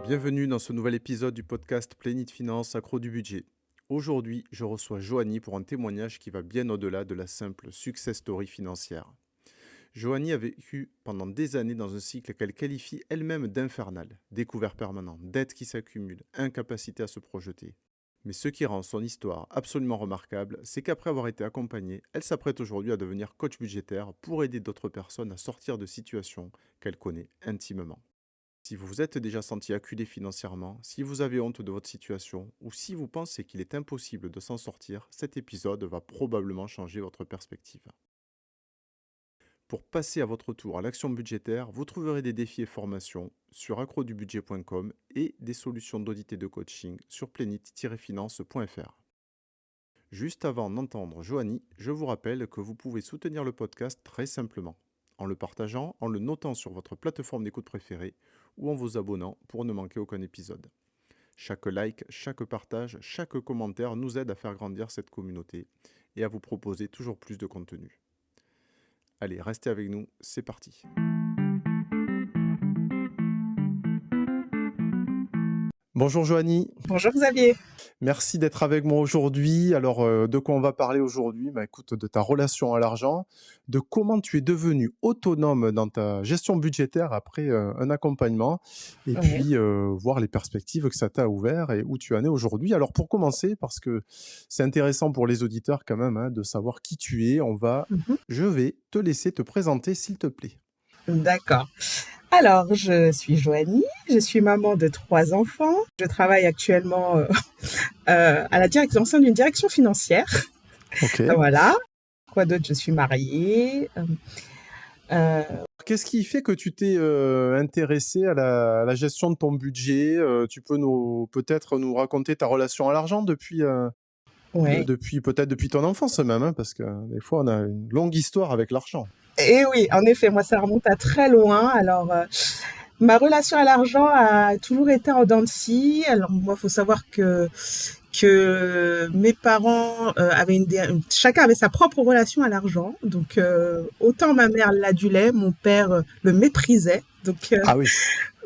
Bienvenue dans ce nouvel épisode du podcast Plénite Finance, accro du budget. Aujourd'hui, je reçois Joanie pour un témoignage qui va bien au-delà de la simple success story financière. Joanie a vécu pendant des années dans un cycle qu'elle qualifie elle-même d'infernal, découvert permanent, dettes qui s'accumulent, incapacité à se projeter. Mais ce qui rend son histoire absolument remarquable, c'est qu'après avoir été accompagnée, elle s'apprête aujourd'hui à devenir coach budgétaire pour aider d'autres personnes à sortir de situations qu'elle connaît intimement. Si vous vous êtes déjà senti acculé financièrement, si vous avez honte de votre situation ou si vous pensez qu'il est impossible de s'en sortir, cet épisode va probablement changer votre perspective. Pour passer à votre tour à l'action budgétaire, vous trouverez des défis et formations sur accrodubudget.com et des solutions d'audit et de coaching sur plénite-finance.fr. Juste avant d'entendre Joanie, je vous rappelle que vous pouvez soutenir le podcast très simplement, en le partageant, en le notant sur votre plateforme d'écoute préférée ou en vous abonnant pour ne manquer aucun épisode. Chaque like, chaque partage, chaque commentaire nous aide à faire grandir cette communauté et à vous proposer toujours plus de contenu. Allez, restez avec nous, c'est parti. Bonjour Joanie. Bonjour Xavier. Merci d'être avec moi aujourd'hui. Alors, de quoi on va parler aujourd'hui? Écoute, de ta relation à l'argent, de comment tu es devenu autonome dans ta gestion budgétaire après un accompagnement, et puis voir les perspectives que ça t'a ouvert et où tu en es aujourd'hui. Alors, pour commencer, parce que c'est intéressant pour les auditeurs quand même de savoir qui tu es, je vais te laisser te présenter, s'il te plaît. D'accord. Alors, je suis Joanie, je suis maman de 3 enfants. Je travaille actuellement à la direction, au sein d'une direction financière. Ok. Voilà. Quoi d'autre? Je suis mariée. Qu'est-ce qui fait que tu t'es intéressée à la gestion de ton budget? Tu peux peut-être nous raconter ta relation à l'argent depuis depuis ton enfance même, parce que des fois on a une longue histoire avec l'argent. Et oui, en effet, moi ça remonte à très loin. Alors, ma relation à l'argent a toujours été en dents de scie. Alors moi, faut savoir que mes parents chacun avait sa propre relation à l'argent. Donc autant ma mère l'adulait, mon père le méprisait. Donc Ah oui.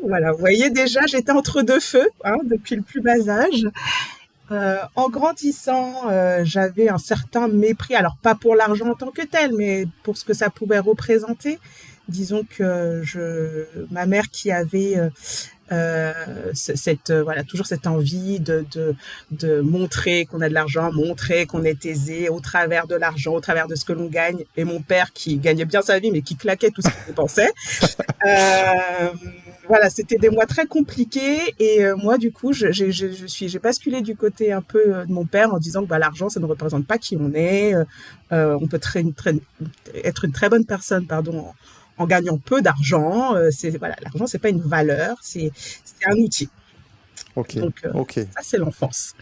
voilà, vous voyez déjà, j'étais entre deux feux depuis le plus bas âge. En grandissant, j'avais un certain mépris, alors pas pour l'argent en tant que tel, mais pour ce que ça pouvait représenter. Disons que ma mère qui avait voilà, toujours cette envie de montrer qu'on a de l'argent, montrer qu'on est aisé au travers de l'argent, au travers de ce que l'on gagne, et mon père qui gagnait bien sa vie mais qui claquait tout ce qu'il dépensait. Voilà, c'était des mois très compliqués, et moi du coup j'ai basculé du côté un peu de mon père en disant que l'argent ça ne représente pas qui on est. On peut être une très bonne personne, pardon, en gagnant peu d'argent. L'argent c'est pas une valeur, c'est un outil. Ok. Donc Ok. ça c'est l'enfance.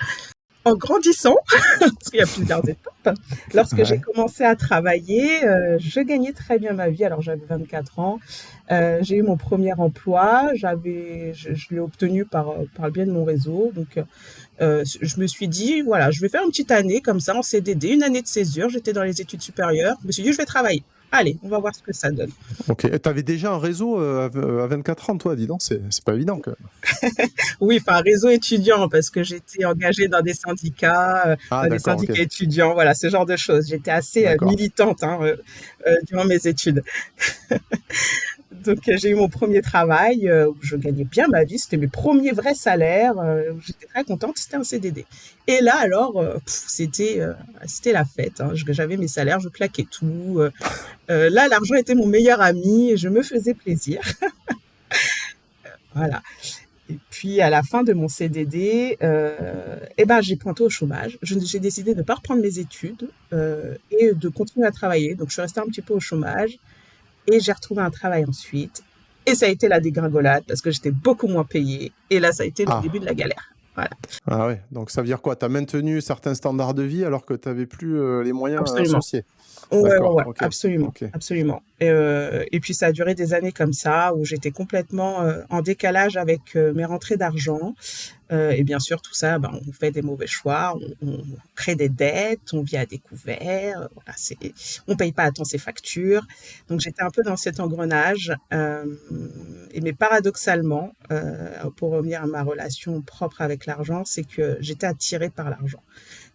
En grandissant, parce qu'il y a plusieurs étapes, lorsque j'ai commencé à travailler, je gagnais très bien ma vie. Alors j'avais 24 ans, j'ai eu mon premier emploi, je l'ai obtenu par le biais de mon réseau. Donc je me suis dit, voilà, je vais faire une petite année comme ça en CDD, une année de césure. J'étais dans les études supérieures. Je me suis dit, je vais travailler. Allez, on va voir ce que ça donne. Ok. Tu avais déjà un réseau à 24 ans, toi, dis donc, c'est pas évident quand même. Oui, enfin, réseau étudiant, parce que j'étais engagée dans des syndicats, Ok. étudiants, voilà, ce genre de choses. J'étais assez militante durant mes études. Donc, j'ai eu mon premier travail où je gagnais bien ma vie. C'était mes premiers vrais salaires. J'étais très contente. C'était un CDD. Et là, alors, c'était la fête. J'avais mes salaires, je claquais tout. Là, l'argent était mon meilleur ami et je me faisais plaisir. Voilà. Et puis, à la fin de mon CDD, j'ai pointé au chômage. J'ai décidé de ne pas reprendre mes études et de continuer à travailler. Donc, je suis restée un petit peu au chômage et j'ai retrouvé un travail ensuite. Et ça a été la dégringolade parce que j'étais beaucoup moins payée. Et là, ça a été le début de la galère. Voilà. Ah ouais, donc ça veut dire quoi? Tu as maintenu certains standards de vie alors que tu n'avais plus les moyens Absolument. associés? Ouais, D'accord, ok. absolument, Ok. absolument. Et puis ça a duré des années comme ça, où j'étais complètement en décalage avec mes rentrées d'argent. Et bien sûr, tout ça, ben, on fait des mauvais choix, on crée des dettes, on vit à découvert, voilà, on paye pas à temps ses factures. Donc j'étais un peu dans cet engrenage. Mais paradoxalement, pour revenir à ma relation propre avec l'argent, c'est que j'étais attirée par l'argent.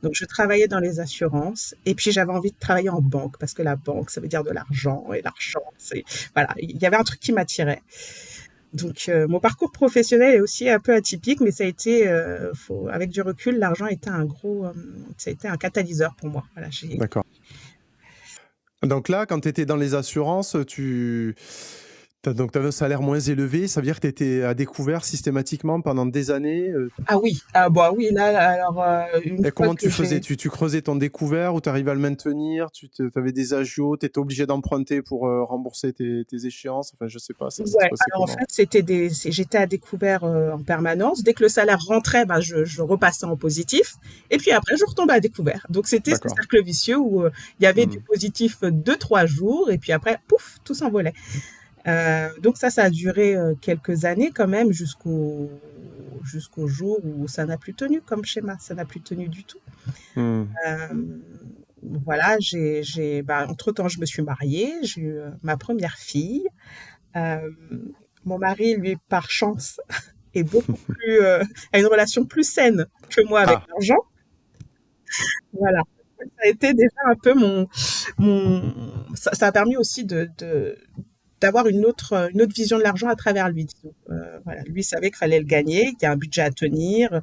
Donc, je travaillais dans les assurances et puis j'avais envie de travailler en banque parce que la banque, ça veut dire de l'argent et l'argent, voilà, il y avait un truc qui m'attirait. Donc, mon parcours professionnel est aussi un peu atypique, mais ça a été, avec du recul, l'argent était ça a été un catalyseur pour moi. Voilà, D'accord. Donc là, quand tu étais dans les assurances, donc tu avais un salaire moins élevé, ça veut dire que tu étais à découvert systématiquement pendant des années. Ah oui, ah bah oui, là, alors, une Et fois comment que tu faisais? Tu creusais ton découvert ou tu arrivais à le maintenir? Tu avais des agios, tu étais obligé d'emprunter pour rembourser tes échéances? Enfin, je sais pas, ça se Ouais, passait alors en comment? fait, j'étais à découvert en permanence. Dès que le salaire rentrait, ben, je repassais en positif. Et puis après, je retombais à découvert. Donc c'était ce D'accord. cercle vicieux où il y avait du Hmm. positif 2, 3 jours. Et puis après, pouf, tout s'envolait. Donc ça a duré quelques années quand même jusqu'au jour où ça n'a plus tenu comme schéma. Ça n'a plus tenu du tout. Hmm. Euh, voilà, entre-temps, je me suis mariée. J'ai eu ma première fille. Euh, Mon mari, lui, par chance, est beaucoup plus, a une relation plus saine que moi avec Ah, l'argent. Voilà. Ça a été déjà un peu ça a permis aussi d'avoir une autre vision de l'argent à travers lui, disons. Voilà. Lui savait qu'il fallait le gagner, qu'il y a un budget à tenir.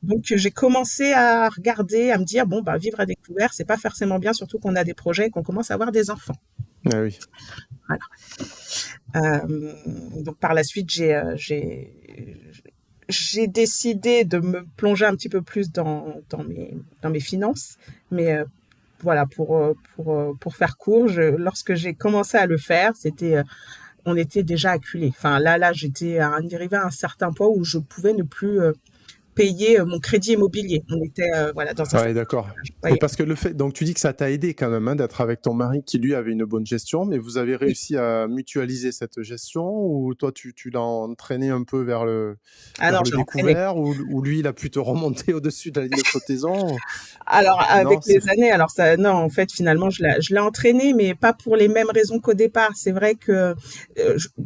Donc, j'ai commencé à regarder, à me dire, bon, bah, vivre à découvert, c'est pas forcément bien, surtout qu'on a des projets et qu'on commence à avoir des enfants. ah oui. Voilà. Donc par la suite, j'ai décidé de me plonger un petit peu plus dans mes finances. Mais voilà, pour faire court, lorsque j'ai commencé à le faire, on était déjà acculés. Enfin, là, j'étais arrivée à un certain point où je pouvais ne plus payer mon crédit immobilier. On était voilà, dans un Ouais, certain d'accord. Et voyez. parce que donc tu dis que ça t'a aidé quand même hein, d'être avec ton mari qui lui avait une bonne gestion, mais vous avez Oui. réussi à mutualiser cette gestion ou toi tu l'as entraîné un peu Ah vers non, le je l'entraînais. découvert ou lui il a pu te remonter au-dessus de la ligne de flottaison? Alors, Non, avec les années, alors ça, non, en fait, finalement, je l'ai entraîné, mais pas pour les mêmes raisons qu'au départ. C'est vrai que,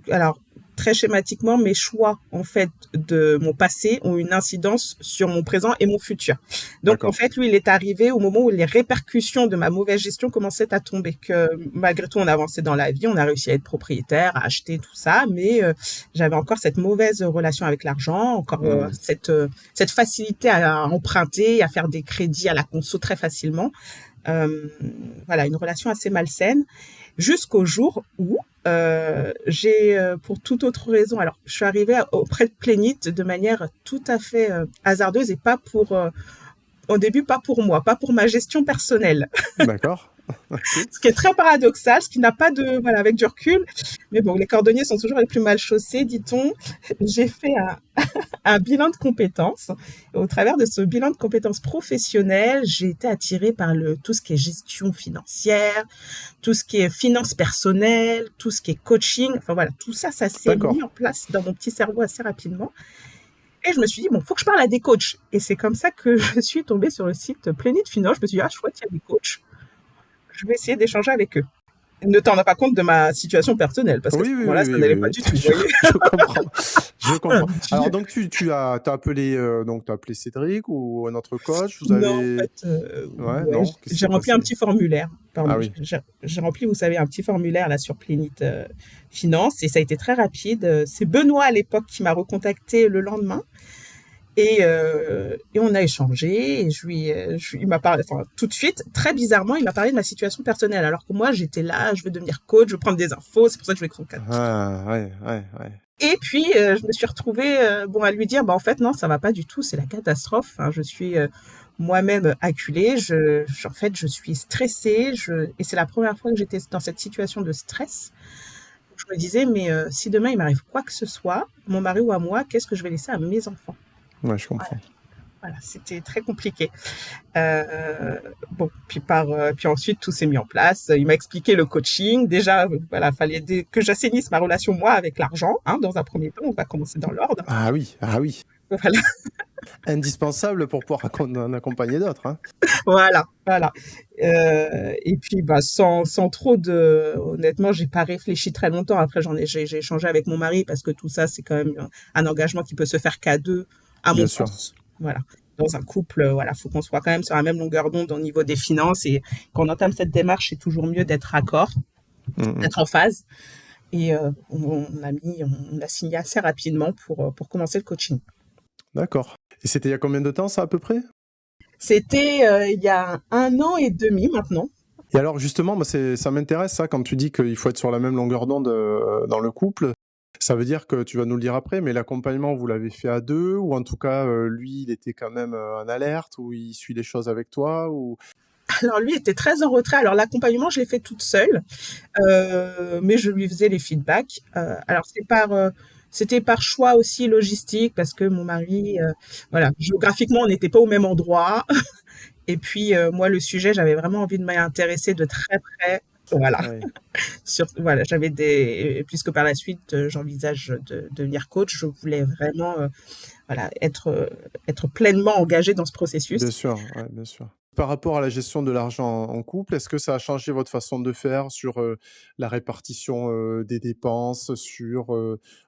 alors, très schématiquement, mes choix, en fait, de mon passé ont une incidence sur mon présent et mon futur. Donc, en d'accord. fait, lui, il est arrivé au moment où les répercussions de ma mauvaise gestion commençaient à tomber. Que malgré tout, on avançait dans la vie, on a réussi à être propriétaire, à acheter tout ça, mais j'avais encore cette mauvaise relation avec l'argent, encore Hmm. cette facilité à emprunter, à faire des crédits à la conso très facilement. Euh, voilà, une relation assez malsaine, jusqu'au jour où pour toute autre raison, alors je suis arrivée auprès de Plénit de manière tout à fait hasardeuse et pas au début, pas pour moi, pas pour ma gestion personnelle. D'accord. Ok. Ce qui est très paradoxal, ce qui n'a pas de, voilà, avec du recul. Mais bon, les cordonniers sont toujours les plus mal chaussés, dit-on. J'ai fait un bilan de compétences. Et au travers de ce bilan de compétences professionnelles, j'ai été attirée par tout ce qui est gestion financière, tout ce qui est finance personnelle, tout ce qui est coaching. Enfin voilà, tout ça, ça s'est mis D'accord. en place dans mon petit cerveau assez rapidement. Et je me suis dit, bon, faut que je parle à des coachs. Et c'est comme ça que je suis tombée sur le site Plénit Finance. Je me suis dit, ah, chouette, il y a des coachs. Je vais essayer d'échanger avec eux. Ne t'en rends pas compte de ma situation personnelle, parce qu'à ce Oui, oui, moment-là, oui, ça oui, n'allait oui, pas oui. du tout, vous voyez. Je comprends. Je comprends. Alors Dieu. donc t'as appelé t'as appelé Cédric ou un autre coach, vous Non, en avez fait, ouais, ouais, non, qu'est-ce qui j'ai s'est rempli un passé? petit formulaire. Pardon, Ah oui. j'ai rempli, vous savez, un petit formulaire là sur Plénit Finance, et ça a été très rapide. C'est Benoît à l'époque qui m'a recontacté le lendemain. Et on a échangé, et il m'a parlé, enfin, tout de suite, très bizarrement, il m'a parlé de ma situation personnelle, alors que moi, j'étais là, je veux devenir coach, je veux prendre des infos, c'est pour ça que je voulais que son cadre. Ah ouais, ouais, ouais. Et puis, je me suis retrouvée, bon, à lui dire, bah, en fait, non, ça va pas du tout, c'est la catastrophe, hein, je suis moi-même acculée, en fait, je suis stressée, et c'est la première fois que j'étais dans cette situation de stress. Je me disais, mais si demain il m'arrive quoi que ce soit, mon mari ou à moi, qu'est-ce que je vais laisser à mes enfants? Ouais, je comprends. Voilà, c'était très compliqué. Bon, puis ensuite tout s'est mis en place. Il m'a expliqué le coaching. Déjà, voilà, fallait que j'assainisse ma relation moi avec l'argent, hein, dans un premier temps. On va commencer dans l'ordre. Ah oui, ah oui. Voilà, Indispensable pour pouvoir en accompagner d'autres, hein. voilà. Et puis, bah, sans trop honnêtement, j'ai pas réfléchi très longtemps. Après, j'ai échangé avec mon mari parce que tout ça, c'est quand même un engagement qui peut se faire qu'à deux, à mon Bien sûr. sens. Voilà. Dans un couple, voilà, faut qu'on soit quand même sur la même longueur d'onde au niveau des finances, et quand on entame cette démarche, c'est toujours mieux d'être raccord, Mmh. d'être en phase. Et on a signé assez rapidement pour commencer le coaching. D'accord. Et c'était il y a combien de temps ça à peu près? C'était il y a 1 an et demi maintenant. Et alors justement, moi, ça m'intéresse ça quand tu dis qu'il faut être sur la même longueur d'onde dans le couple. Ça veut dire que tu vas nous le dire après, mais l'accompagnement, vous l'avez fait à deux, ou en tout cas, lui, il était quand même en alerte, ou il suit les choses avec toi, ou... Alors lui était très en retrait. Alors l'accompagnement, je l'ai fait toute seule, mais je lui faisais les feedbacks. Alors c'était par choix aussi logistique, parce que mon mari, voilà, géographiquement, on n'était pas au même endroit. Et puis moi, le sujet, j'avais vraiment envie de m'y intéresser de très près. Voilà, Oui, voilà, puisque par la suite, j'envisage de devenir coach, je voulais vraiment, voilà, être pleinement engagée dans ce processus. bien sûr, ouais, bien sûr. Par rapport à la gestion de l'argent en couple, est-ce que ça a changé votre façon de faire sur la répartition des dépenses, sur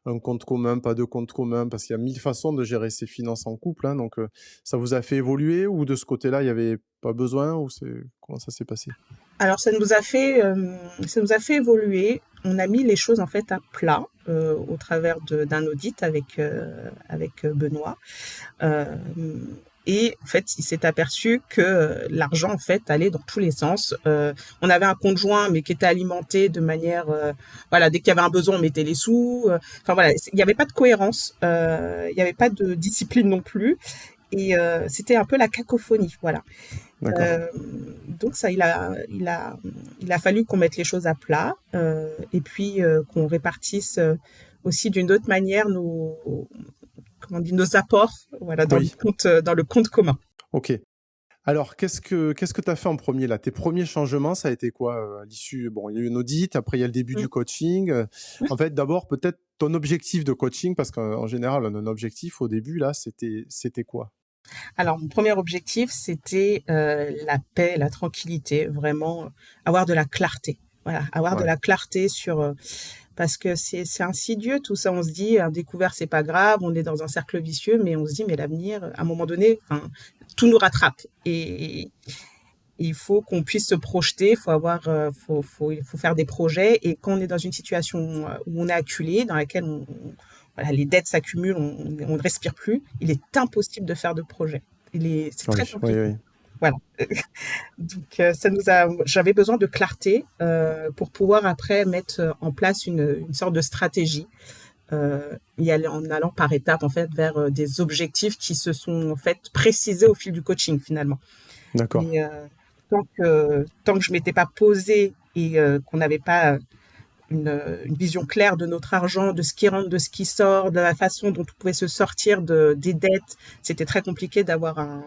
un compte commun, pas de compte commun, parce qu'il y a 1000 façons de gérer ses finances en couple, hein, donc ça vous a fait évoluer, ou de ce côté-là, il n'y avait pas besoin, ou comment ça s'est passé? Alors ça nous a fait évoluer. On a mis les choses en fait à plat, au travers d'un audit avec Benoît. Et en fait, il s'est aperçu que l'argent en fait allait dans tous les sens. On avait un compte joint, mais qui était alimenté de manière, voilà, dès qu'il y avait un besoin, on mettait les sous. Enfin voilà, il n'y avait pas de cohérence, il n'y avait pas de discipline non plus, et c'était un peu la cacophonie, voilà. D'accord. Euh, donc ça, il a fallu qu'on mette les choses à plat, et puis qu'on répartisse aussi d'une autre manière comment on dit, nos apports, voilà, Oui, dans le compte commun. ok. Alors, qu'est-ce que tu as fait en premier là? Tes premiers changements, ça a été quoi à l'issue? Bon, il y a eu une audit, après il y a le début du Mm. coaching. En fait, d'abord, peut-être ton objectif de coaching, parce qu'en général, on a un objectif au début, là, c'était quoi? Alors, mon premier objectif, c'était la paix, la tranquillité, vraiment avoir de la clarté. Voilà, avoir de Ouais, la clarté parce que c'est insidieux tout ça. On se dit, un découvert, c'est pas grave, on est dans un cercle vicieux, mais on se dit, mais l'avenir, à un moment donné, enfin, tout nous rattrape. Et il faut qu'on puisse se projeter, il faut faire des projets. Et quand on est dans une situation où on est acculé, dans laquelle voilà, les dettes s'accumulent, on ne respire plus, il est impossible de faire de projet. C'est très oui, oui, compliqué. oui. Voilà. Donc, j'avais besoin de clarté pour pouvoir après mettre en place une sorte de stratégie, en allant par étapes en fait vers des objectifs qui se sont en fait précisés au fil du coaching finalement. D'accord. Mais tant que je m'étais pas posée et qu'on n'avait pas une vision claire de notre argent, de ce qui rentre, de ce qui sort, de la façon dont on pouvait se sortir des dettes, c'était très compliqué d'avoir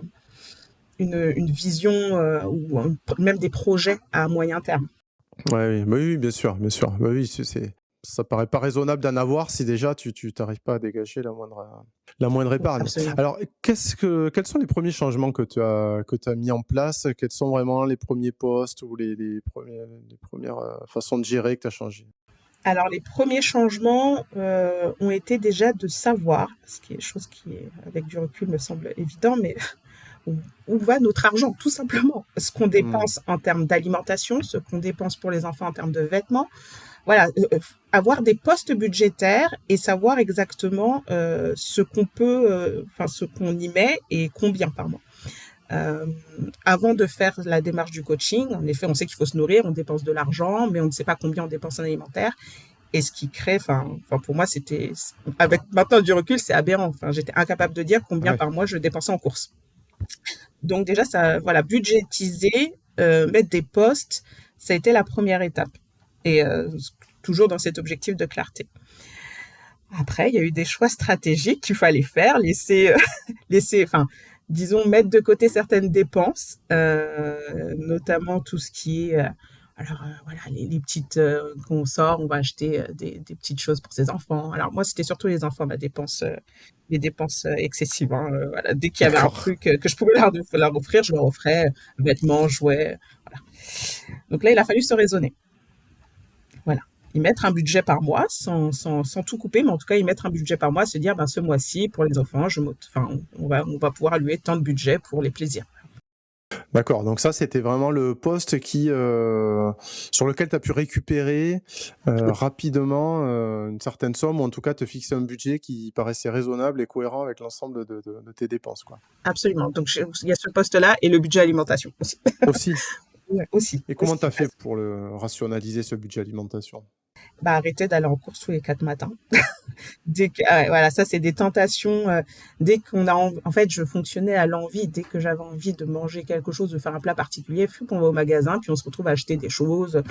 une vision ou même des projets à moyen terme. Ouais, oui, bah oui, bien sûr, bien sûr. Bah oui, ça paraît pas raisonnable d'en avoir si déjà tu t'arrives pas à dégager la moindre épargne. Absolument. Alors, quels sont les premiers changements que tu as mis en place? Quels sont vraiment les premiers postes ou les premières façons de gérer que tu as changé? Alors, les premiers changements ont été déjà de savoir, ce qui est chose qui, avec du recul, me semble évident, mais où va notre argent, tout simplement. Ce qu'on Hmm, dépense en termes d'alimentation, ce qu'on dépense pour les enfants en termes de vêtements. Voilà, avoir des postes budgétaires et savoir exactement ce qu'on y met et combien par mois. Euh, Avant de faire la démarche du coaching, en effet, on sait qu'il faut se nourrir, on dépense de l'argent, mais on ne sait pas combien on dépense en alimentaire. Et ce qui crée, pour moi, avec maintenant du recul, c'est aberrant. Enfin, j'étais incapable de dire combien ouais, par mois je dépensais en courses. Donc déjà, ça, voilà, budgétiser, mettre des postes, ça a été la première étape. Et toujours dans cet objectif de clarté. Après, il y a eu des choix stratégiques qu'il fallait faire, enfin, disons, mettre de côté certaines dépenses, notamment tout ce qui est, voilà, les petites qu'on sort, on va acheter des petites choses pour ses enfants. Alors moi, c'était surtout les enfants, les dépenses excessives, hein, voilà. Dès qu'il y avait un D'accord. truc que je pouvais leur offrir, je leur offrais vêtements, jouets, voilà. Donc là, il a fallu se raisonner. Voilà. Y mettre un budget par mois sans tout couper, mais en tout cas, y mettre un budget par mois, se dire, ben, ce mois-ci, pour les enfants, enfin, on va pouvoir allouer tant de budget pour les plaisirs. D'accord, donc ça, c'était vraiment le poste sur lequel tu as pu récupérer rapidement une certaine somme, ou en tout cas te fixer un budget qui paraissait raisonnable et cohérent avec l'ensemble de tes dépenses, quoi. Absolument. Donc, il y a ce poste-là et le budget alimentation aussi. Aussi. Ouais, aussi. Et comment tu as fait pour rationaliser ce budget alimentation? Bah, arrêter d'aller en course tous les 4 matins. Voilà, ça, c'est des tentations. Dès qu'on a, en fait, je fonctionnais à l'envie. Dès que j'avais envie de manger quelque chose, de faire un plat particulier, puis on va au magasin, puis on se retrouve à acheter des choses,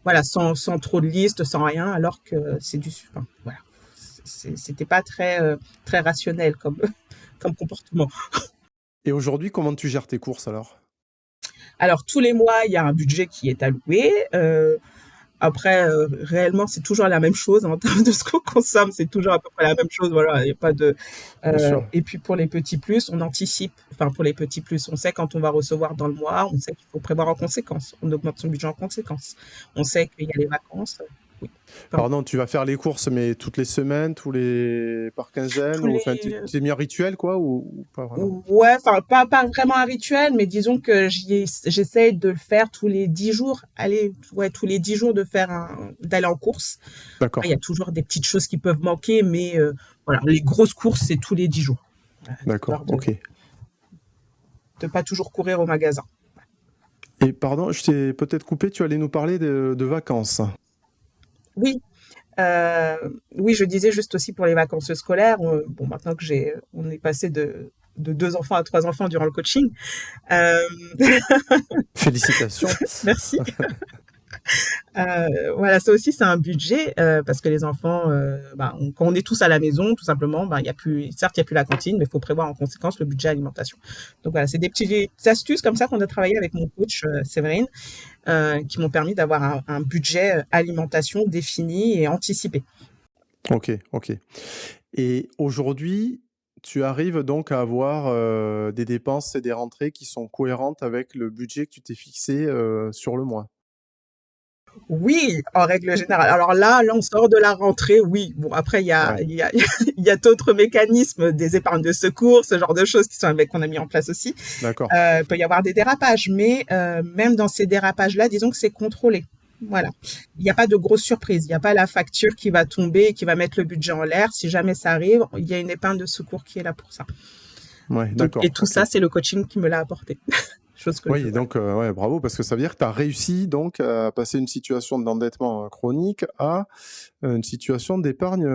voilà, sans trop de liste, sans rien, alors que c'est enfin, voilà, c'était pas très rationnel comme, comme comportement. Et aujourd'hui, comment tu gères tes courses alors? Alors, tous les mois, il y a un budget qui est alloué. Après, réellement, c'est toujours la même chose en termes de ce qu'on consomme, c'est toujours à peu près la même chose. Voilà, il n'y a pas de. Bien sûr. Et puis pour les petits plus, on anticipe. Enfin, pour les petits plus, on sait quand on va recevoir dans le mois, on sait qu'il faut prévoir en conséquence. On augmente son budget en conséquence. On sait qu'il y a les vacances. Oui. Pardon, tu vas faire les courses, mais toutes les semaines, par quinzaine, Tous ou enfin, tu les. t'es mis un rituel, quoi, ou pas vraiment? Ouais, enfin, pas vraiment un rituel, mais disons que j'essaye de le faire tous les 10 jours. Allez, ouais, tous les 10 jours d'aller en course. D'accord. Il y a toujours des petites choses qui peuvent manquer, mais voilà, les grosses courses, c'est tous les 10 jours. D'accord, ok. De pas toujours courir au magasin. Et pardon, je t'ai peut-être coupé, tu allais nous parler de vacances. Oui, oui, je disais juste aussi pour les vacances scolaires. Bon, maintenant que on est passé de 2 enfants à 3 enfants durant le coaching. Euh, Félicitations. Merci. Voilà, ça aussi, c'est un budget parce que les enfants, quand on est tous à la maison, tout simplement, certes, il n'y a plus la cantine, mais il faut prévoir en conséquence le budget alimentation. Donc voilà, c'est des petites astuces comme ça qu'on a travaillé avec mon coach, Séverine, qui m'ont permis d'avoir un budget alimentation défini et anticipé. Ok, ok. Et aujourd'hui, tu arrives donc à avoir des dépenses et des rentrées qui sont cohérentes avec le budget que tu t'es fixé sur le mois. Oui, en règle générale. Alors là, on sort de la rentrée, oui. Bon, après, Ouais, il y a d'autres mécanismes, des épargnes de secours, ce genre de choses qu'on a mis en place aussi. d'accord. Il peut y avoir des dérapages, mais même dans ces dérapages-là, disons que c'est contrôlé. Voilà. Il n'y a pas de grosse surprise. Il n'y a pas la facture qui va tomber et qui va mettre le budget en l'air. Si jamais ça arrive, il y a une épargne de secours qui est là pour ça. Ouais, Donc, et d'accord. tout Ok. ça, c'est le coaching qui me l'a apporté. Chose que Oui, et donc, ouais, bravo, parce que ça veut dire que tu as réussi donc à passer une situation d'endettement chronique à une situation d'épargne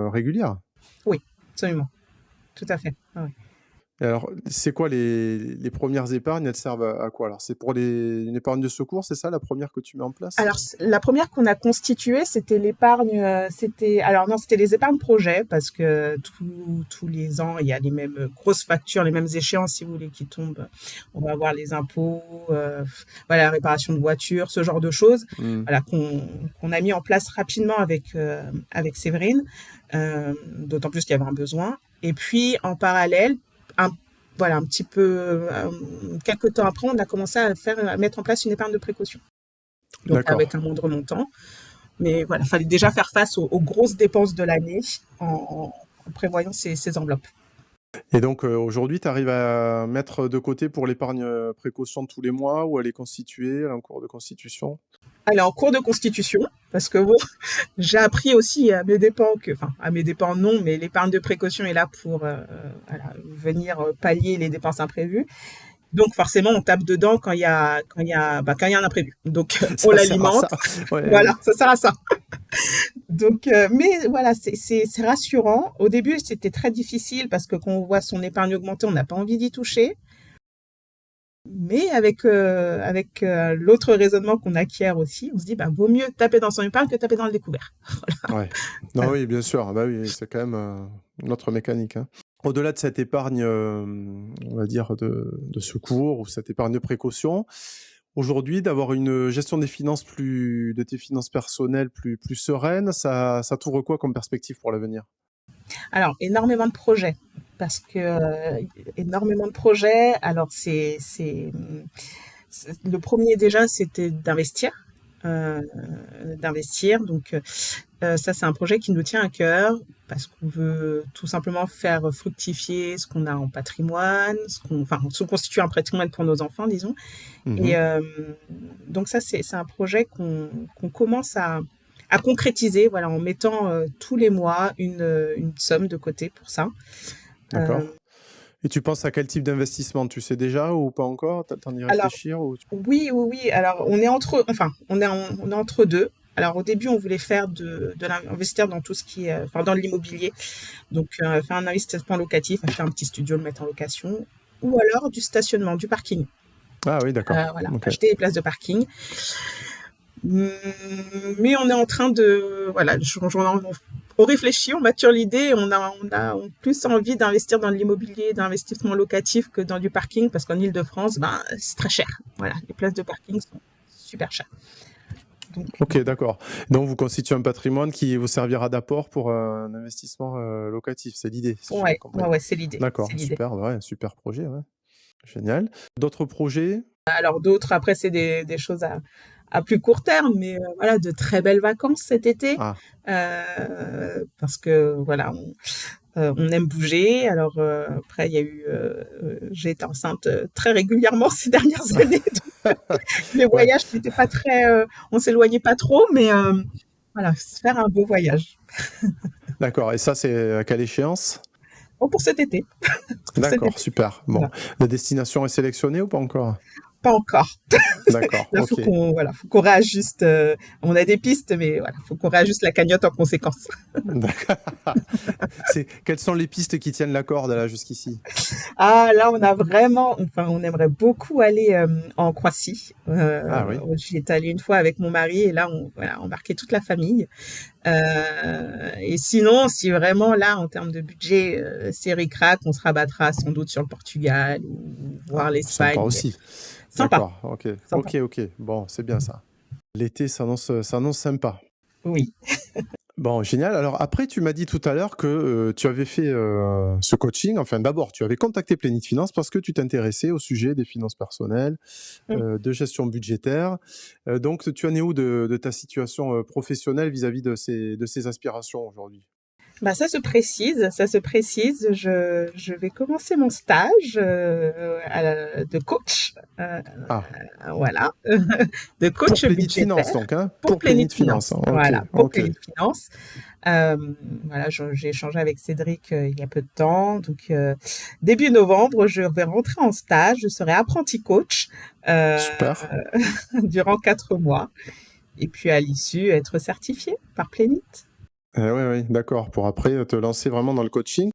régulière. oui, absolument. Tout à fait. Ah ouais. Et alors, c'est quoi les premières épargnes? Elles servent à quoi? Alors, c'est pour une épargne de secours, c'est ça la première que tu mets en place? Alors, la première qu'on a constituée, c'était l'épargne, alors non, c'était les épargnes projets, parce que tous les ans, il y a les mêmes grosses factures, les mêmes échéances, si vous voulez, qui tombent. On va avoir les impôts, voilà, la réparation de voitures, ce genre de choses, Hmm. voilà, qu'on a mis en place rapidement avec Séverine, d'autant plus qu'il y avait un besoin. Et puis, en parallèle, voilà, un petit peu, quelques temps après, on a commencé à mettre en place une épargne de précaution. Donc D'accord. avec un moindre montant. Mais voilà, il fallait déjà faire face aux grosses dépenses de l'année en prévoyant ces enveloppes. Et donc, aujourd'hui, tu arrives à mettre de côté pour l'épargne précaution de tous les mois, ou elle est constituée, elle est en cours de constitution? Elle est en cours de constitution, parce que bon, j'ai appris aussi à mes dépens enfin, à mes dépens non, mais l'épargne de précaution est là pour voilà, venir pallier les dépenses imprévues. Donc forcément, on tape dedans quand il y a un imprévu. Donc on Ça sert à l'alimente. ça. Ouais, Voilà, ouais. ça sert à ça. Donc, mais voilà, c'est rassurant. Au début, c'était très difficile parce que quand on voit son épargne augmenter, on n'a pas envie d'y toucher. Mais avec l'autre raisonnement qu'on acquiert aussi, on se dit, vaut mieux taper dans son épargne que taper dans le découvert. Ouais. Non, oui, bien sûr. Bah oui, c'est quand même une autre mécanique, hein. au-delà de cette épargne, on va dire, de secours ou cette épargne de précaution, aujourd'hui, d'avoir une gestion de tes finances personnelles plus sereine, ça t'ouvre quoi comme perspective pour l'avenir? Alors, énormément de projets, parce que énormément de projets. Alors, le premier déjà, c'était euh, d'investir. Donc, ça, c'est un projet qui nous tient à cœur parce qu'on veut tout simplement faire fructifier ce qu'on a en patrimoine, enfin, se constituer un patrimoine pour nos enfants, disons. Et Mhm. donc ça, c'est un projet qu'on commence à concrétiser, voilà, en mettant tous les mois une somme de côté pour ça. Euh, D'accord. Et tu penses à quel type d'investissement? Tu sais déjà ou pas encore? T'en y alors, réfléchir ou... oui, oui, oui. Alors, on est entre deux. Alors, au début, on voulait faire de l'investir dans tout ce qui est, enfin, dans l'immobilier. Donc, faire un investissement locatif, acheter un petit studio, le mettre en location. Ou alors du stationnement, du parking. Ah oui, d'accord. Voilà, Ok. acheter des places de parking. Mmh, mais on est en train de, voilà, on réfléchit, on mature l'idée, on a plus envie d'investir dans l'immobilier, d'investissement locatif que dans du parking, parce qu'en Île-de-France, ben, c'est très cher. Voilà, les places de parking sont super chères. Donc, Ok, d'accord. Donc vous constituez un patrimoine qui vous servira d'apport pour un investissement locatif. C'est l'idée, si j'ai bien ouais, ouais, compris. ouais, c'est l'idée, c'est D'accord, l'idée. super, ouais, super projet, ouais. Génial. D'autres projets? Alors d'autres, après, c'est des choses à plus court terme, mais voilà, de très belles vacances cet été, Ah, parce que voilà, on aime bouger. Alors après, il y a eu, j'ai été enceinte très régulièrement ces dernières années. Donc, les ouais, voyages n'étaient pas très, on s'éloignait pas trop, mais voilà, faire un beau voyage. d'accord. Et ça, c'est à quelle échéance? Bon, pour cet été, pour cet D'accord, été. super. Bon, Voilà. la destination est sélectionnée ou pas encore? Pas encore. D'accord, Là, ok. faut qu'on réajuste. On a des pistes, mais voilà, faut qu'on réajuste la cagnotte en conséquence. D'accord. Quelles sont les pistes qui tiennent la corde là jusqu'ici? Ah, là, on a vraiment, enfin, on aimerait beaucoup aller en Croatie. Ah oui, J'y étais allée une fois avec mon mari et là, on, voilà, embarquait toute la famille. Et sinon, si vraiment là, en termes de budget, c'est ric-rac, on se rabattra sans doute sur le Portugal ou voir ah, sympa l'Espagne. Mais aussi. sympa, D'accord, ok, sympa. ok, ok. Bon, c'est bien ça. L'été s'annonce sympa. Oui. Bon, génial. Alors après, tu m'as dit tout à l'heure que tu avais fait ce coaching. Enfin, d'abord, tu avais contacté Plénite Finance parce que tu t'intéressais au sujet des finances personnelles, Mm. de gestion budgétaire. Donc, tu en es où de ta situation professionnelle vis-à-vis de ces aspirations aujourd'hui? Bah, ça se précise, ça se précise. Je vais commencer mon stage de coach, Ah, voilà, de pour coach Plénite Finance, budgétaire donc, hein? pour Pour Plénite Plénite Finance, Finance. hein. Ok, Voilà, pour ok. Plénite Finance. Euh, voilà, j'ai échangé avec Cédric il y a peu de temps. Donc, début novembre, je vais rentrer en stage. Je serai apprenti coach euh, Super. durant 4 mois. Et puis, à l'issue, être certifié par Plénite. Oui, oui, d'accord. Pour après te lancer vraiment dans le coaching.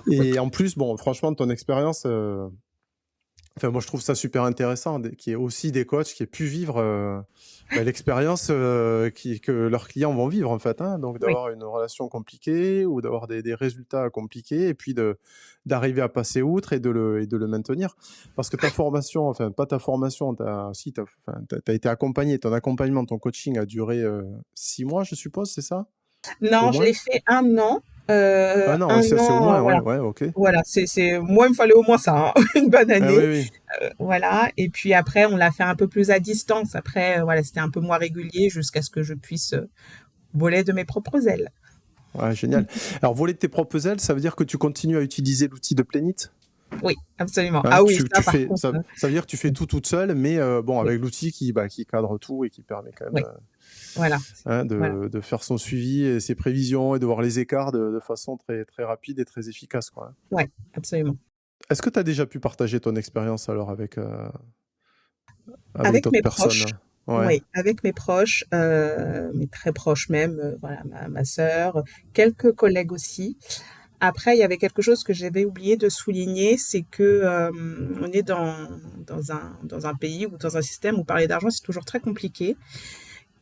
Oui. Et en plus, bon, franchement, ton expérience, enfin, moi, je trouve ça super intéressant, qu'il y ait aussi des coachs qui aient pu vivre l'expérience que leurs clients vont vivre, en fait. Hein. Donc, Oui. d'avoir une relation compliquée ou d'avoir des résultats compliqués et puis d'arriver à passer outre et de le maintenir. Parce que ta formation, enfin, pas ta formation, si, enfin, t'as été accompagné, ton accompagnement, ton coaching a duré 6 mois, je suppose, c'est ça? Au Non, je moins? l'ai fait un an. Ah non, ouais, Un c'est au an, moins, ouais, voilà. ouais, ok. Voilà, moi, il me fallait au moins ça, hein, une bonne Ah année. oui, oui. Voilà. Et puis après, on l'a fait un peu plus à distance. Après, voilà, c'était un peu moins régulier jusqu'à ce que je puisse voler de mes propres ailes. Ouais, génial. Alors, voler de tes propres ailes, ça veut dire que tu continues à utiliser l'outil de Plénite? Oui, absolument. Hein, Ah oui, ça, par contre, ça veut dire que tu fais tout toute seule, mais bon, oui, avec l'outil qui cadre tout et qui permet quand même oui, voilà, hein, voilà. de faire son suivi et ses prévisions et de voir les écarts de façon très, très rapide et très efficace, quoi. Hein. Ouais, absolument. Est-ce que tu as déjà pu partager ton expérience alors avec Avec d'autres mes proches, personnes? Ouais, oui, avec mes proches, mes très proches même, voilà, ma sœur, quelques collègues aussi. Après, il y avait quelque chose que j'avais oublié de souligner, c'est que on est dans un pays ou dans un système où parler d'argent, c'est toujours très compliqué.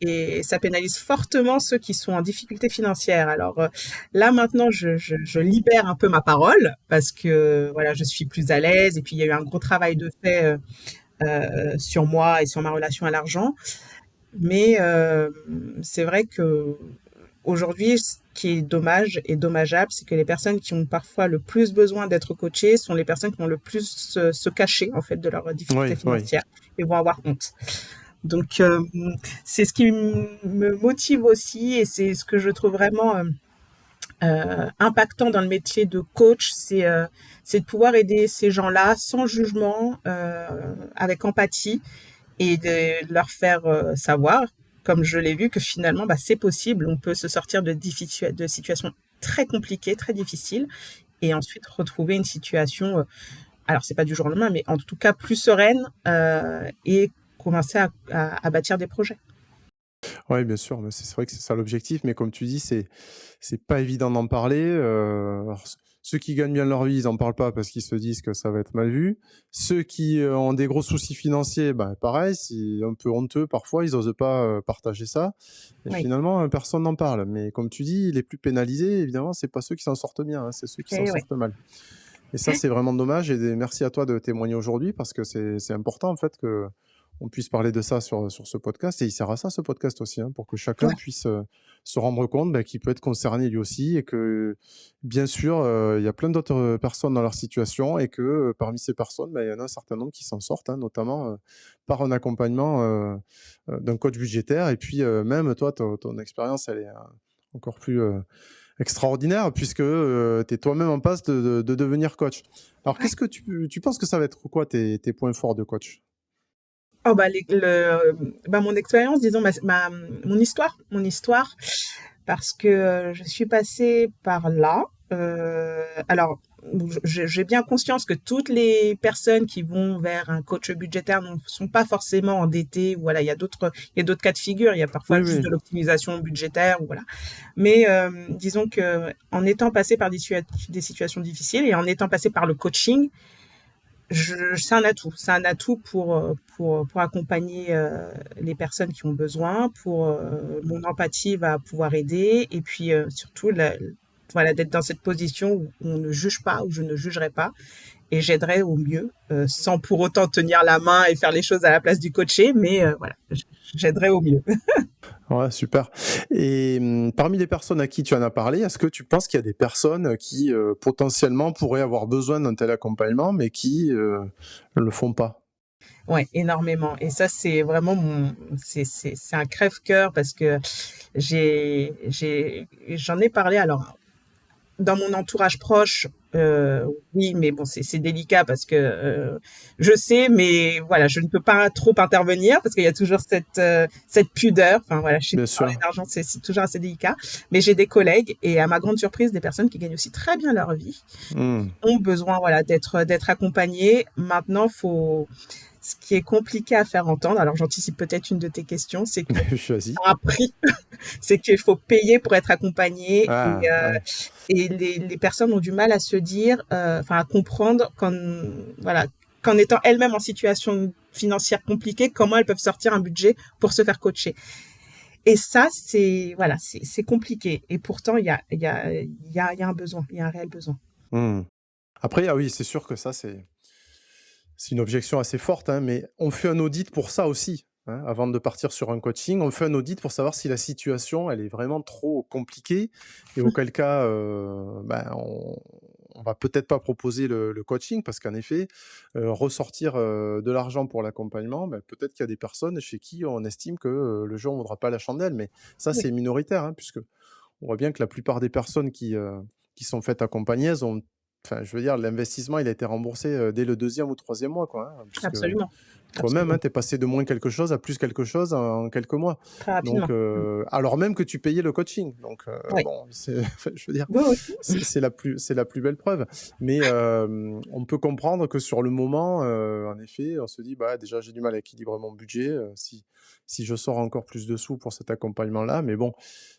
et ça pénalise fortement ceux qui sont en difficulté financière. Alors là maintenant, je libère un peu ma parole parce que voilà, je suis plus à l'aise et puis il y a eu un gros travail de fait sur moi et sur ma relation à l'argent. Mais c'est vrai que aujourd'hui, ce qui est dommage et dommageable, c'est que les personnes qui ont parfois le plus besoin d'être coachées sont les personnes qui vont le plus se cacher en fait de leurs difficultés Oui, oui. financières et vont avoir honte. Donc c'est ce qui me motive aussi et c'est ce que je trouve vraiment impactant dans le métier de coach, c'est de pouvoir aider ces gens-là sans jugement, avec empathie et de leur faire savoir, comme je l'ai vu, que finalement, bah, c'est possible. On peut se sortir de situations très compliquées, très difficiles, et ensuite retrouver une situation, alors c'est pas du jour au lendemain, mais en tout cas plus sereine, et commencer à bâtir des projets. Ouais, bien sûr, mais c'est vrai que c'est ça l'objectif, mais comme tu dis, c'est pas évident d'en parler. Alors, ceux qui gagnent bien leur vie, ils en parlent pas parce qu'ils se disent que ça va être mal vu. Ceux qui ont des gros soucis financiers, ben pareil, c'est un peu honteux parfois, ils osent pas partager ça. Et Oui, finalement, personne n'en parle. Mais comme tu dis, les plus pénalisés, évidemment, c'est pas ceux qui s'en sortent bien, hein, c'est ceux qui s'en et ouais. sortent mal. Et ça, c'est vraiment dommage. Et merci à toi de témoigner aujourd'hui parce que c'est important en fait que on puisse parler de ça sur ce podcast. Et il sert à ça, ce podcast aussi, hein, pour que chacun Ouais. puisse se rendre compte qu'il peut être concerné lui aussi et que, bien sûr, il y a plein d'autres personnes dans leur situation et que parmi ces personnes, il y en a un certain nombre qui s'en sortent, hein, notamment par un accompagnement d'un coach budgétaire. Et puis, même toi, ton expérience, elle est encore plus extraordinaire puisque tu es toi-même en passe de devenir coach. Alors, Ouais. qu'est-ce que tu penses que ça va être quoi tes points forts de coach? Oh bah, bah mon expérience, disons mon histoire, parce que je suis passée par là. Alors, j'ai bien conscience que toutes les personnes qui vont vers un coach budgétaire ne sont pas forcément endettées. Voilà, il y a d'autres cas de figure. Il y a parfois Oui, juste oui. de l'optimisation budgétaire, ou voilà. Mais disons que en étant passée par des situations difficiles et en étant passée par le coaching, c'est un atout. C'est un atout pour accompagner les personnes qui ont besoin, mon empathie va pouvoir aider, et puis surtout, voilà, d'être dans cette position où on ne juge pas, où je ne jugerai pas, et j'aiderai au mieux, sans pour autant tenir la main et faire les choses à la place du coaché, mais voilà, j'aiderai au mieux. Ouais, super. Et parmi les personnes à qui tu en as parlé, est-ce que tu penses qu'il y a des personnes qui potentiellement pourraient avoir besoin d'un tel accompagnement, mais qui ne le font pas? Ouais, énormément. Et ça, c'est vraiment c'est un crève-cœur parce que j'en ai parlé. Alors, dans mon entourage proche, oui, mais bon, c'est délicat parce que je sais, mais voilà, je ne peux pas trop intervenir parce qu'il y a toujours cette pudeur. Enfin voilà, je sais que Bien parler sûr. d'argent, c'est toujours assez délicat. Mais j'ai des collègues et à ma grande surprise, des personnes qui gagnent aussi très bien leur vie, Hmm. ont besoin voilà d'être accompagnées. Maintenant, ce qui est compliqué à faire entendre, alors j'anticipe peut-être une de tes questions, c'est que Choisis. un prix, c'est qu'il faut payer pour être accompagné Ah, ouais. et les personnes ont du mal à se dire, enfin à comprendre voilà, qu'en étant elles-mêmes en situation financière compliquée, comment elles peuvent sortir un budget pour se faire coacher. Et ça, voilà, c'est compliqué. Et pourtant, il y a un besoin, il y a un réel besoin. Hmm. Après, ah oui, c'est sûr que ça, c'est une objection assez forte, hein, mais on fait un audit pour ça aussi. Hein, avant de partir sur un coaching, on fait un audit pour savoir si la situation elle est vraiment trop compliquée et auquel cas on va peut-être pas proposer le coaching parce qu'en effet ressortir de l'argent pour l'accompagnement, peut-être qu'il y a des personnes chez qui on estime que le jeu ne vaudra pas la chandelle, mais ça Oui, c'est minoritaire, hein, puisque on voit bien que la plupart des personnes qui sont faites accompagner, elles ont, enfin, je veux dire, l'investissement, il a été remboursé dès le deuxième ou troisième mois, quoi. Hein, puisque absolument, toi-même, absolument, hein, tu es passé de moins quelque chose à plus quelque chose en quelques mois. très Donc, rapidement. alors même que tu payais le coaching. Donc, Oui, bon, enfin, je veux dire, oui, oui, c'est la plus belle preuve. Mais on peut comprendre que sur le moment, en effet, on se dit, bah, déjà, j'ai du mal à équilibrer mon budget. Si je sors encore plus de sous pour cet accompagnement-là. Mais bon,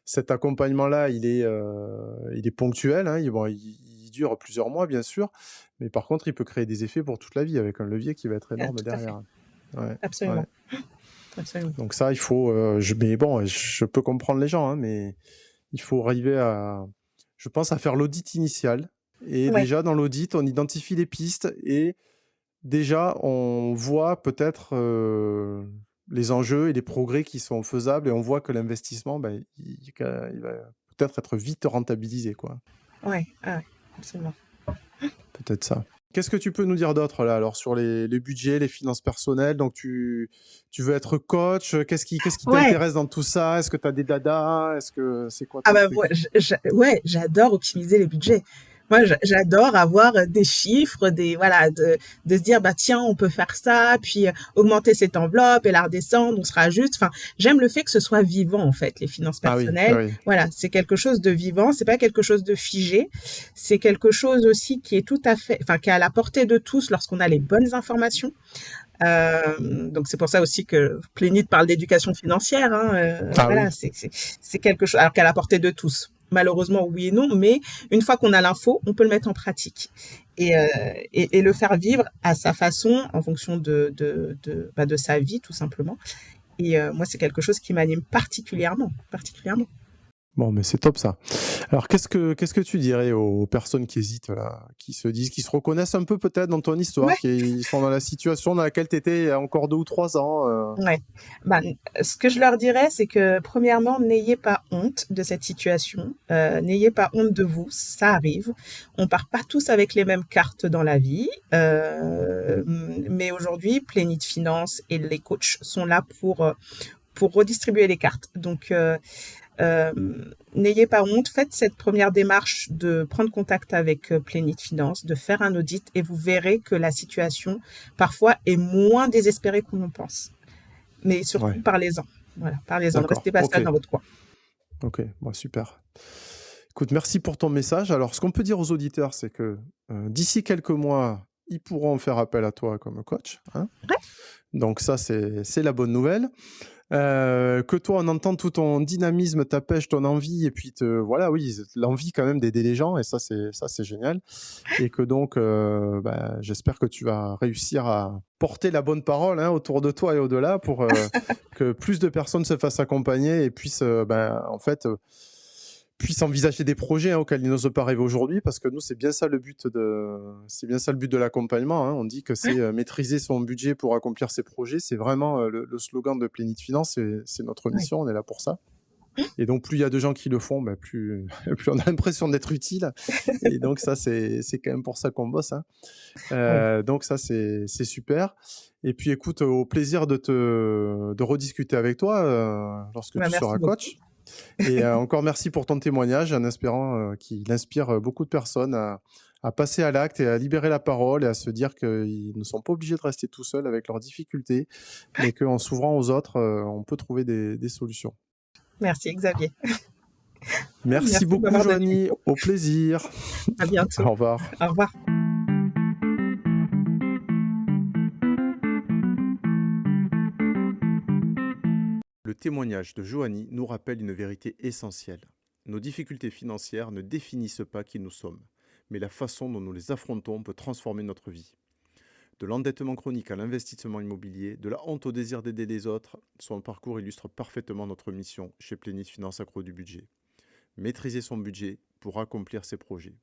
cet accompagnement-là, il est ponctuel. Hein, il dure plusieurs mois, bien sûr. Mais par contre, il peut créer des effets pour toute la vie avec un levier qui va être énorme tout à fait, derrière. Ouais, ouais. absolument. absolument. Donc ça, il faut... mais bon, je peux comprendre les gens, hein, mais il faut arriver je pense, à faire l'audit initial. Et Ouais, déjà, dans l'audit, on identifie les pistes et déjà, on voit peut-être les enjeux et les progrès qui sont faisables et on voit que l'investissement, ben, il va peut-être être vite rentabilisé, quoi. ouais, ah ouais, absolument. Peut-être ça. Qu'est-ce que tu peux nous dire d'autre là, alors sur les budgets, les finances personnelles? Donc tu veux être coach, qu'est-ce qui Ouais. t'intéresse dans tout ça? Est-ce que tu as des dadas? Est-ce que c'est quoi Ah ton bah truc? ouais, j'adore optimiser les budgets. Moi, j'adore avoir des chiffres, voilà, de se dire bah tiens, on peut faire ça, puis augmenter cette enveloppe et la redescendre, on sera juste. Enfin, j'aime le fait que ce soit vivant en fait, les finances Ah oui, personnelles. oui. Voilà, c'est quelque chose de vivant, c'est pas quelque chose de figé. C'est quelque chose aussi qui est tout à fait, enfin, qui est à la portée de tous lorsqu'on a les bonnes informations. Donc c'est pour ça aussi que Plénit parle d'éducation financière. Hein, Ah voilà, oui, c'est quelque chose alors qu'à la portée de tous. Malheureusement, oui et non, mais une fois qu'on a l'info, on peut le mettre en pratique et le faire vivre à sa façon, en fonction de sa vie, tout simplement. Et moi, c'est quelque chose qui m'anime particulièrement, particulièrement. bon, mais c'est top ça. Alors qu'est-ce que tu dirais aux personnes qui hésitent là, qui se disent, qui se reconnaissent un peu peut-être dans ton histoire, Ouais. qui sont dans la situation dans laquelle tu étais il y a encore 2 ou 3 ans Ouais. Ben, ce que je leur dirais, c'est que premièrement, n'ayez pas honte de cette situation, n'ayez pas honte de vous, ça arrive. On part pas tous avec les mêmes cartes dans la vie, mais aujourd'hui, Plénit Finance et les coachs sont là pour redistribuer les cartes. Donc, euh, n'ayez pas honte, faites cette première démarche de prendre contact avec Plénit Finance, de faire un audit et vous verrez que la situation parfois est moins désespérée qu'on en pense. Mais surtout, Ouais, parlez-en. Voilà, parlez-en. Ne d'accord. restez pas Ok, seul dans votre coin. ok, bon, super. Écoute, merci pour ton message. Alors, ce qu'on peut dire aux auditeurs, c'est que d'ici quelques mois, ils pourront faire appel à toi comme coach, hein. Ouais, Donc ça, c'est la bonne nouvelle. Que toi, on entend tout ton dynamisme, ta pêche, ton envie, et puis voilà, oui, l'envie quand même d'aider les gens, et ça, c'est génial. Et que donc, j'espère que tu vas réussir à porter la bonne parole, hein, autour de toi et au-delà pour que plus de personnes se fassent accompagner et puissent, en fait, puissent envisager des projets, hein, auxquels ils n'osent pas rêver aujourd'hui, parce que nous, c'est bien ça le but de l'accompagnement, hein. On dit que c'est maîtriser son budget pour accomplir ses projets. C'est vraiment le slogan de Plénit Finance, c'est notre ouais, mission, on est là pour ça. Et donc, plus il y a de gens qui le font, plus, plus on a l'impression d'être utile. Et donc, ça, c'est quand même pour ça qu'on bosse, hein. ouais. Donc, ça, c'est super. Et puis, écoute, au plaisir de rediscuter avec toi lorsque Bah, tu merci seras beaucoup. coach. Et encore merci pour ton témoignage, en espérant qu'il inspire beaucoup de personnes à passer à l'acte et à libérer la parole et à se dire qu'ils ne sont pas obligés de rester tout seuls avec leurs difficultés, mais qu'en s'ouvrant aux autres, on peut trouver des solutions. Merci, Xavier. Merci Merci de beaucoup, m'avoir donné Joanie. l'écho. Au plaisir. À bientôt. Au revoir. Au revoir. Le témoignage de Joanie nous rappelle une vérité essentielle. Nos difficultés financières ne définissent pas qui nous sommes, mais la façon dont nous les affrontons peut transformer notre vie. De l'endettement chronique à l'investissement immobilier, de la honte au désir d'aider les autres, son parcours illustre parfaitement notre mission chez Plénit Finance Accro du Budget. Maîtriser son budget pour accomplir ses projets.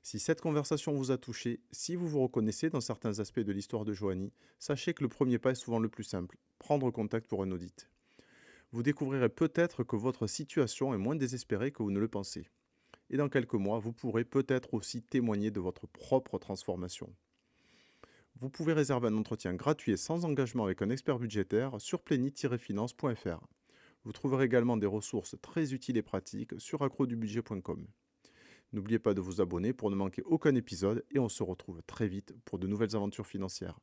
Si cette conversation vous a touché, si vous vous reconnaissez dans certains aspects de l'histoire de Joanie, sachez que le premier pas est souvent le plus simple, prendre contact pour un audit. Vous découvrirez peut-être que votre situation est moins désespérée que vous ne le pensez. Et dans quelques mois, vous pourrez peut-être aussi témoigner de votre propre transformation. Vous pouvez réserver un entretien gratuit et sans engagement avec un expert budgétaire sur plénit-finance.fr. Vous trouverez également des ressources très utiles et pratiques sur accrodubudget.com. N'oubliez pas de vous abonner pour ne manquer aucun épisode et on se retrouve très vite pour de nouvelles aventures financières.